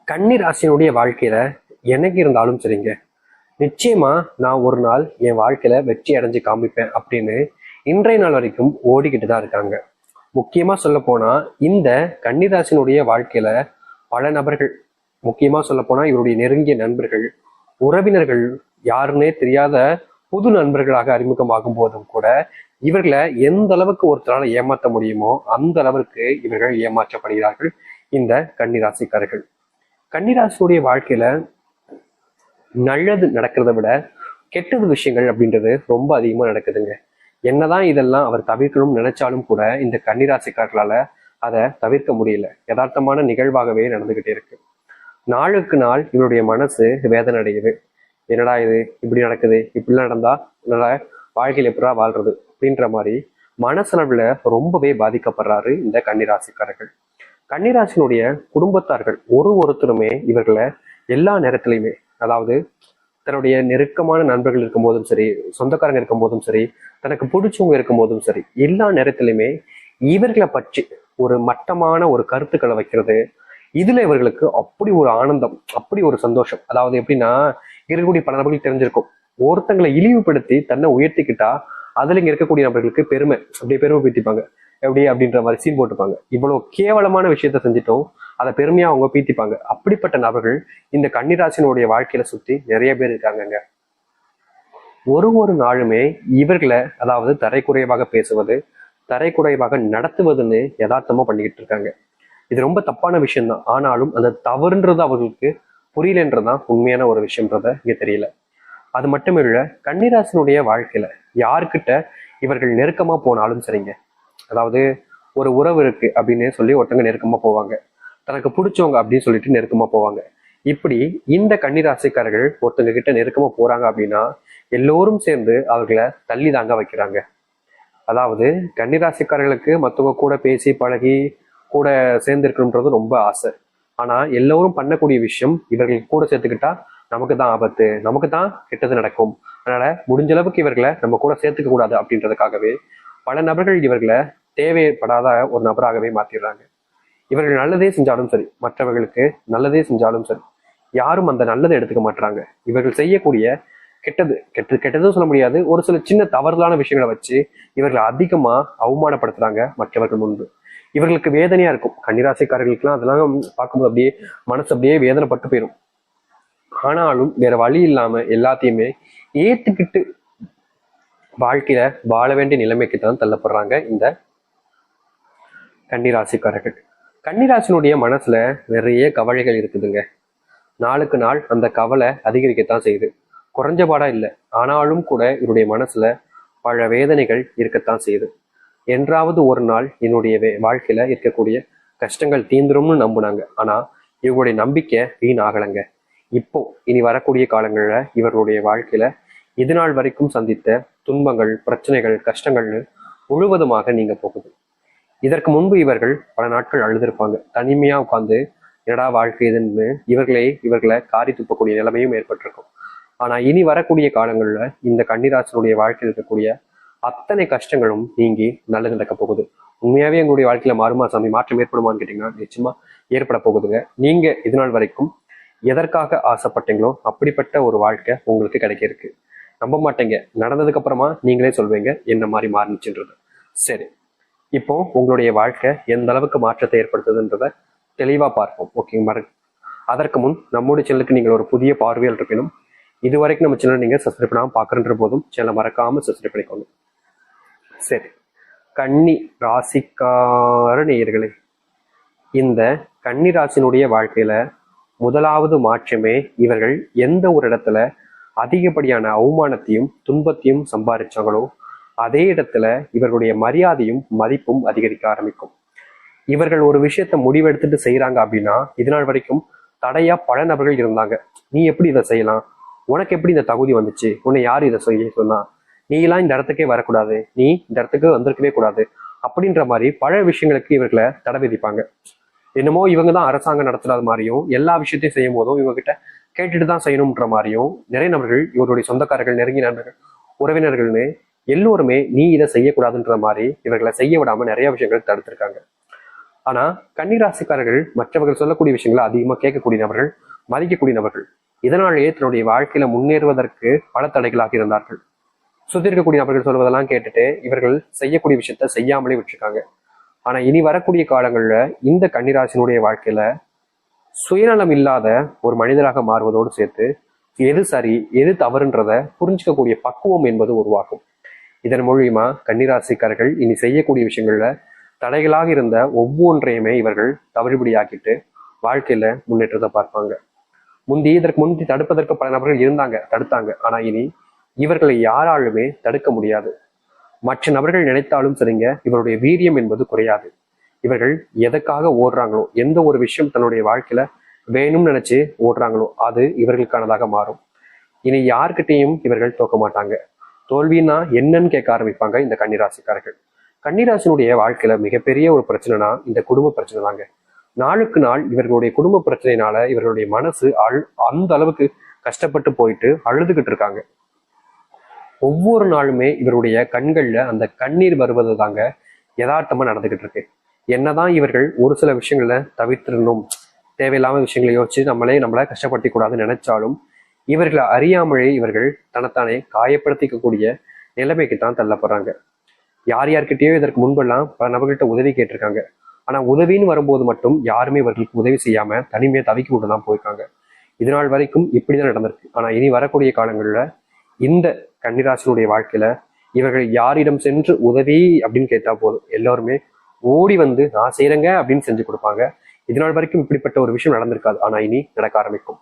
கன்னி ராசியினுடைய வாழ்க்கையில எனக்கு இருந்தாலும் சரிங்க, நிச்சயமா நான் ஒரு நாள் என் வாழ்க்கையில வெற்றி அடைஞ்சு காமிப்பேன் அப்படின்னு இன்றைய நாள் வரைக்கும் ஓடிக்கிட்டு தான் இருக்காங்க. முக்கியமா சொல்ல போனா இந்த கன்னிராசினுடைய வாழ்க்கையில பல நபர்கள், முக்கியமா சொல்ல போனா இவருடைய நெருங்கிய நண்பர்கள், உறவினர்கள், யாருன்னே தெரியாத புது நண்பர்களாக அறிமுகமாகும் போதும் கூட இவர்களை எந்த அளவுக்கு ஒருத்தரால ஏமாற்ற முடியுமோ அந்த அளவிற்கு இவர்கள் ஏமாற்றப்படுகிறார்கள் இந்த கன்னிராசிக்காரர்கள். கன்னிராசியுடைய வாழ்க்கையில நல்லது நடக்கிறத விட கெட்டது விஷயங்கள் அப்படின்றது ரொம்ப அதிகமா நடக்குதுங்க. என்னதான் இதெல்லாம் அவர் தவிர்க்கணும்னு நினைச்சாலும் கூட இந்த கன்னிராசிக்காரர்களால அதை தவிர்க்க முடியல. யதார்த்தமான நிகழ்வாகவே நடந்துகிட்டே இருக்கு. நாளுக்கு நாள் இவருடைய மனசு வேதனை அடையுது. என்னடா இது இப்படி நடக்குது, இப்படிலாம் நடந்தா என்னடா வாழ்க்கையில் எப்படா வாழ்றது அப்படின்ற மாதிரி மனசளவுல ரொம்பவே பாதிக்கப்படுறாரு இந்த கன்னிராசிக்காரர்கள். கன்னிராசினுடைய குடும்பத்தார்கள் ஒருத்தருமே இவர்களை எல்லா நேரத்திலையுமே, அதாவது தன்னுடைய நெருக்கமான நண்பர்கள் இருக்கும் போதும் சரி, சொந்தக்காரங்க இருக்கும் போதும் சரி, தனக்கு பிடிச்சவங்க இருக்கும் போதும் சரி, எல்லா நேரத்திலுமே இவர்களை பற்றி ஒரு மட்டமான ஒரு கருத்துக்களை வைக்கிறது. இதுல இவர்களுக்கு அப்படி ஒரு ஆனந்தம், அப்படி ஒரு சந்தோஷம். அதாவது எப்படின்னா, இருக்கக்கூடிய பல நபர்களுக்கு தெரிஞ்சிருக்கும், ஒருத்தங்களை இழிவுபடுத்தி தன்னை உயர்த்திக்கிட்டா அதுல இங்க இருக்கக்கூடிய நபர்களுக்கு பெருமை, அப்படியே பெருமை பீத்திப்பாங்க. எப்படி அப்படின்ற மாதிரி சீன் போட்டுப்பாங்க. இவ்வளவு கேவலமான விஷயத்த செஞ்சுட்டோம், அதை பெருமையா அவங்க பீத்திப்பாங்க. அப்படிப்பட்ட நபர்கள் இந்த கன்னிராசினுடைய வாழ்க்கையில சுத்தி நிறைய பேர் இருக்காங்கங்க. ஒரு நாளுமே இவர்களை, அதாவது தரைக்குறைவாக பேசுவது, தரைக்குறைவாக நடத்துவதுன்னு யதார்த்தமா பண்ணிக்கிட்டு இருக்காங்க. இது ரொம்ப தப்பான விஷயம்தான். ஆனாலும் அந்த தவறுன்றது அவர்களுக்கு புரியலன்றதுதான் உண்மையான ஒரு விஷயம்ன்றத இங்க தெரியல. அது மட்டும் இல்ல, கன்னிராசினுடைய வாழ்க்கையில யாருக்கிட்ட இவர்கள் நெருக்கமா போனாலும் சரிங்க, அதாவது ஒரு உறவு இருக்கு அப்படின்னு சொல்லி ஒருத்தங்க நெருக்கமா போவாங்க, தனக்கு பிடிச்சவங்க அப்படின்னு சொல்லிட்டு நெருக்கமா போவாங்க. இப்படி இந்த கன்னிராசிக்காரர்கள் ஒருத்தங்க கிட்ட நெருக்கமா போறாங்க அப்படின்னா எல்லோரும் சேர்ந்து அவர்களை தள்ளி தாங்க வைக்கிறாங்க. அதாவது கன்னிராசிக்காரர்களுக்கு மற்றவங்க கூட பேசி பழகி கூட சேர்ந்து இருக்கணும்ன்றது ரொம்ப ஆசை. ஆனா எல்லோரும் பண்ணக்கூடிய விஷயம், இவர்கள் கூட சேர்த்துக்கிட்டா நமக்கு தான் ஆபத்து, நமக்கு தான் கெட்டது நடக்கும், அதனால முடிஞ்ச அளவுக்கு இவர்களை நம்ம கூட சேர்த்துக்க கூடாது அப்படின்றதுக்காகவே பல நபர்கள் இவர்களை தேவைப்படாத ஒரு நபராகவே மாத்திடுறாங்க. இவர்கள் நல்லதே செஞ்சாலும் சரி, மற்றவர்களுக்கு நல்லதே செஞ்சாலும் சரி, யாரும் அந்த நல்லதை எடுத்துக்க மாட்டாங்க. இவர்கள் செய்யக்கூடிய கெட்டதும் சொல்ல முடியாது, ஒரு சில சின்ன தவறுதலான விஷயங்களை வச்சு இவர்களை அதிகமா அவமானப்படுத்துறாங்க மற்றவர்கள் முன்பு. இவர்களுக்கு வேதனையா இருக்கும். கன்னிராசிக்காரர்களுக்கெல்லாம் அதெல்லாம் பார்க்கும்போது அப்படியே மனசு அப்படியே வேதனைப்பட்டு போயிடும். ஆனாலும் வேற வழி இல்லாம எல்லாத்தையுமே ஏத்துக்கிட்டு வாழ்க்கையில வாழ வேண்டிய நிலைமைக்கு தான் தள்ளப்படுறாங்க இந்த கன்னிராசிக்காரர்கள். கன்னிராசினுடைய மனசுல நிறைய கவலைகள் இருக்குதுங்க. நாளுக்கு நாள் அந்த கவலை அதிகரிக்கத்தான் செய்யுது, குறைஞ்சபாடா இல்லை. ஆனாலும் கூட இவருடைய மனசுல பல வேதனைகள் இருக்கத்தான் செய்யுது. என்றாவது ஒரு நாள் என்னுடைய வாழ்க்கையில இருக்கக்கூடிய கஷ்டங்கள் தீந்துரும்னு நம்புனாங்க. ஆனா இவங்களுடைய நம்பிக்கை வீண் ஆகலைங்க. இப்போ இனி வரக்கூடிய காலங்கள்ல இவர்களுடைய வாழ்க்கையில இது நாள் வரைக்கும் சந்தித்த துன்பங்கள், பிரச்சனைகள், கஷ்டங்கள்னு முழுவதுமாக நீங்க போகுது. இதற்கு முன்பு இவர்கள் பல நாட்கள் அழுதுருப்பாங்க, தனிமையா உட்காந்து என்னடா வாழ்க்கை இதுன்னு இவர்களை காரி துப்பக்கூடிய நிலைமையும் ஏற்பட்டிருக்கும். ஆனா இனி வரக்கூடிய காலங்கள்ல இந்த கன்னிராசினுடைய வாழ்க்கையில் இருக்கக்கூடிய அத்தனை கஷ்டங்களும் நீங்கி நல்லது நடக்க போகுது. உண்மையாவே எங்களுடைய வாழ்க்கையில மாறுமா சாமி, மாற்றம் ஏற்படுமான்னு கேட்டீங்கன்னா நிச்சயமா ஏற்பட போகுதுங்க. நீங்க இது நாள் வரைக்கும் எதற்காக ஆசைப்பட்டீங்களோ அப்படிப்பட்ட ஒரு வாழ்க்கை உங்களுக்கு கிடைக்க இருக்கு. நம்ப மாட்டீங்க, நடந்ததுக்கு அப்புறமா நீங்களே சொல்வீங்க என்ன மாதிரி மாறுச்சுன்றது. சரி, இப்போ உங்களுடைய வாழ்க்கை எந்த அளவுக்கு மாற்றத்தை ஏற்படுத்துதுன்றத தெளிவா பார்ப்போம். ஓகேங்க. அதற்கு முன் நம்முடைய சேனலுக்கு நீங்கள் ஒரு புதிய பார்வையில் இருக்கணும். இது வரைக்கும் நம்ம சேனல் நீங்க சப்ஸ்கிரைப் பண்ணாம பாக்குற போதும் சேனலை மறக்காம சப்ஸ்கிரைப் பண்ணிக்கோங்க. சரி, கன்னி ராசிக்கார நேயர்களே, இந்த கன்னி ராசினுடைய வாழ்க்கையில முதலாவது மாற்றமே, இவர்கள் எந்த ஒரு இடத்துல அதிகப்படியான அவமானத்தையும் துன்பத்தையும் சம்பாதிச்சாங்களோ அதே இடத்துல இவர்களுடைய மரியாதையும் மதிப்பும் அதிகரிக்க ஆரம்பிக்கும். இவர்கள் ஒரு விஷயத்த முடிவெடுத்துட்டு செய்யறாங்க அப்படின்னா இதனால் வரைக்கும் தடையா பல நபர்கள் இருந்தாங்க. நீ எப்படி இதை செய்யலாம், உனக்கு எப்படி இந்த தகுதி வந்துச்சு, உன்னை யார் இதை செய்ய சொன்னா, நீ எல்லாம் இந்த இடத்துக்கே வரக்கூடாது, நீ இந்த இடத்துக்கு வந்திருக்கவே கூடாது அப்படின்ற மாதிரி பல விஷயங்களுக்கு இவர்களை தடை விதிப்பாங்க. என்னமோ இவங்க தான் அரசாங்கம் நடத்துறது மாதிரியும், எல்லா விஷயத்தையும் செய்யும் போதும் இவங்க கிட்ட கேட்டுட்டு தான் செய்யணும்ன்ற மாதிரியும் நிறைய நபர்கள், இவருடைய சொந்தக்காரர்கள், நெருங்கிய நண்பர்கள், உறவினர்கள்னு எல்லோருமே நீ இதை செய்யக்கூடாதுன்ற மாதிரி இவர்களை செய்ய விடாம நிறைய விஷயங்கள் தடுத்திருக்காங்க. ஆனா கன்னிராசிக்காரர்கள் மற்றவர்கள் சொல்லக்கூடிய விஷயங்களை அதிகமா கேட்கக்கூடிய நபர்கள், மதிக்கக்கூடிய நபர்கள். இதனாலேயே தன்னுடைய வாழ்க்கையில முன்னேறுவதற்கு பல தடைகளாக இருந்தார்கள். சுத்தி இருக்கக்கூடிய நபர்கள் சொல்வதெல்லாம் கேட்டுட்டு இவர்கள் செய்யக்கூடிய விஷயத்த செய்யாமலே விட்டுருக்காங்க. ஆனா இனி வரக்கூடிய காலங்கள்ல இந்த கன்னிராசினுடைய வாழ்க்கையில சுயநலம் இல்லாத ஒரு மனிதராக மாறுவதோடு சேர்த்து எது சரி எது தவறுன்றத புரிஞ்சுக்கக்கூடிய பக்குவம் என்பது உருவாகும். இதன் மூலியமா கன்னிராசிக்காரர்கள் இனி செய்யக்கூடிய விஷயங்கள்ல தடைகளாக இருந்த ஒவ்வொன்றையுமே இவர்கள் தவிடுபடியாக்கிட்டு வாழ்க்கையில முன்னேற்றத்தை பார்ப்பாங்க. இதற்கு முந்தி தடுப்பதற்கு பல நபர்கள் தடுத்தாங்க. ஆனா இனி இவர்களை யாராலுமே தடுக்க முடியாது. மற்ற நபர்கள் நினைத்தாலும் சரிங்க, இவருடைய வீரியம் என்பது குறையாது. இவர்கள் எதற்காக ஓடுறாங்களோ, எந்த ஒரு விஷயம் தன்னுடைய வாழ்க்கையில வேணும்னு நினைச்சு ஓடுறாங்களோ அது இவர்களுக்கானதாக மாறும். இனி யார்கிட்டையும் இவர்கள் தோக்க மாட்டாங்க. தோல்வின்னா என்னன்னு கேட்க ஆரம்பிப்பாங்க இந்த கன்னிராசிக்காரர்கள். கன்னிராசினுடைய வாழ்க்கையில மிகப்பெரிய ஒரு பிரச்சனைனா இந்த குடும்ப பிரச்சனை தாங்க. நாளுக்கு நாள் இவர்களுடைய குடும்ப பிரச்சனையினால இவர்களுடைய மனசு அந்த அளவுக்கு கஷ்டப்பட்டு போயிட்டு அழுதுகிட்டு இருக்காங்க. ஒவ்வொரு நாளுமே இவருடைய கண்கள்ல அந்த கண்ணீர் வருவது தாங்க யதார்த்தமா நடந்துகிட்டு இருக்கு. என்னதான் இவர்கள் ஒரு சில விஷயங்கள தவிர்த்திடணும், தேவையில்லாம விஷயங்களை யோசிச்சு நம்மளை கஷ்டப்படுத்தி கூடாதுன்னு நினைச்சாலும் இவர்களை அறியாமலே இவர்கள் தன்னைத்தானே காயப்படுத்திக்கக்கூடிய நிலைமைக்கு தான் தள்ளப்படுறாங்க. யார்கிட்டயோ இதற்கு முன்பெல்லாம் பல நபர்கள்ட்ட உதவி கேட்டிருக்காங்க. ஆனா உதவின்னு வரும்போது மட்டும் யாருமே இவர்களுக்கு உதவி செய்யாம தனிமையை தவிக்க விட்டு தான் போயிருக்காங்க. இதனால் வரைக்கும் இப்படிதான் நடந்திருக்கு. ஆனா இனி வரக்கூடிய காலங்கள்ல இந்த கன்னிராசினுடைய வாழ்க்கையில இவர்கள் யாரிடம் சென்று உதவி அப்படின்னு கேட்டா போதும், எல்லாருமே ஓடி வந்து நான் செய்யறேங்க அப்படின்னு செஞ்சு கொடுப்பாங்க. இதனால் வரைக்கும் இப்படிப்பட்ட ஒரு விஷயம் நடந்திருக்காது. ஆனா இனி நடக்க ஆரம்பிக்கும்.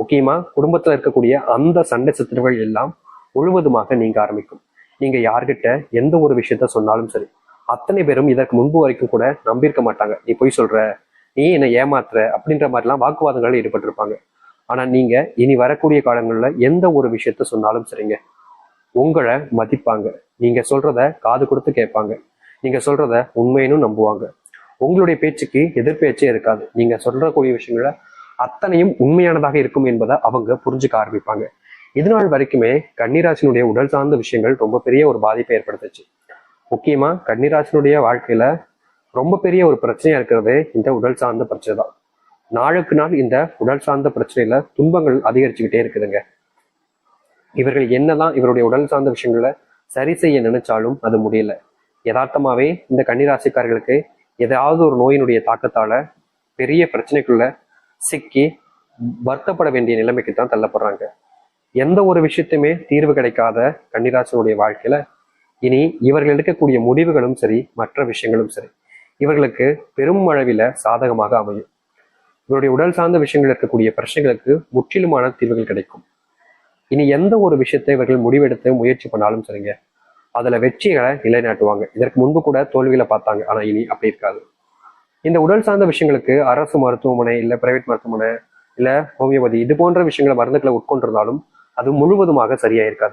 முக்கியமா குடும்பத்துல இருக்கக்கூடிய அந்த சண்டை சத்துருகள் எல்லாம் முழுவதுமாக நீங்க ஆரம்பிக்கும். நீங்க யார்கிட்ட எந்த ஒரு விஷயத்த சொன்னாலும் சரி, அத்தனை பேரும் இதற்கு முன்பு வரைக்கும் கூட நம்பியிருக்க மாட்டாங்க. நீ பொய் சொல்ற, நீ என்னை ஏமாத்துற அப்படின்ற மாதிரிலாம் வாக்குவாதங்கள் ஈடுபட்டிருப்பாங்க. ஆனா நீங்க இனி வரக்கூடிய காலங்கள்ல எந்த ஒரு விஷயத்த சொன்னாலும் சரிங்க, உங்களை மதிப்பாங்க. நீங்க சொல்றத காது கொடுத்து கேட்பாங்க. நீங்க சொல்றத உண்மைன்னு நம்புவாங்க. உங்களுடைய பேச்சுக்கு எதிர்பேச்சே இருக்காது. நீங்க சொல்றக்கூடிய விஷயங்கள அத்தனையும் உண்மையானதாக இருக்கும் என்பதை அவங்க புரிஞ்சுக்க ஆரம்பிப்பாங்க. இதனால் வரைக்குமே கன்னிராசினுடைய உடல் சார்ந்த விஷயங்கள் ரொம்ப பெரிய ஒரு பாதிப்பை ஏற்படுத்துச்சு. முக்கியமா கன்னிராசினுடைய வாழ்க்கையில ரொம்ப பெரிய ஒரு பிரச்சனையா இருக்கிறது இந்த உடல் சார்ந்த பிரச்சனை தான். நாளுக்கு நாள் இந்த உடல் சார்ந்த பிரச்சனையில துன்பங்கள் அதிகரிச்சுக்கிட்டே இருக்குதுங்க. இவர்கள் என்னதான் இவருடைய உடல் சார்ந்த விஷயங்களை சரி செய்ய நினைச்சாலும் அது முடியல. யதார்த்தமாவே இந்த கன்னிராசிக்காரர்களுக்கு ஏதாவது ஒரு நோயினுடைய தாக்கத்தால பெரிய பிரச்சனைக்குள்ள சிக்கி வருத்தப்பட வேண்டிய நிலைமைக்கு தான் தள்ளப்படுறாங்க. எந்த ஒரு விஷயத்தையுமே தீர்வு கிடைக்காத கன்னிராசினுடைய வாழ்க்கையில இனி இவர்கள் எடுக்கக்கூடிய முடிவுகளும் சரி, மற்ற விஷயங்களும் சரி, இவர்களுக்கு பெரும் அளவில சாதகமாக அமையும். இவருடைய உடல் சார்ந்த விஷயங்கள் இருக்கக்கூடிய பிரச்சனைகளுக்கு முற்றிலுமான தீர்வுகள் கிடைக்கும். இனி எந்த ஒரு விஷயத்தை இவர்கள் முடிவெடுத்து முயற்சி பண்ணாலும் சரிங்க, அதுல வெற்றிகளை நிலைநாட்டுவாங்க. இதற்கு முன்பு கூட தோல்வியில பார்த்தாங்க. ஆனா இனி அப்படி இருக்காது. இந்த உடல் சார்ந்த விஷயங்களுக்கு அரசு மருத்துவமனை, இல்ல பிரைவேட் மருத்துவமனை, இல்ல ஹோமியோபதி இது போன்ற விஷயங்களை மருந்துகளை உட்கொண்டிருந்தாலும் அது முழுவதுமாக சரியா இருக்காது.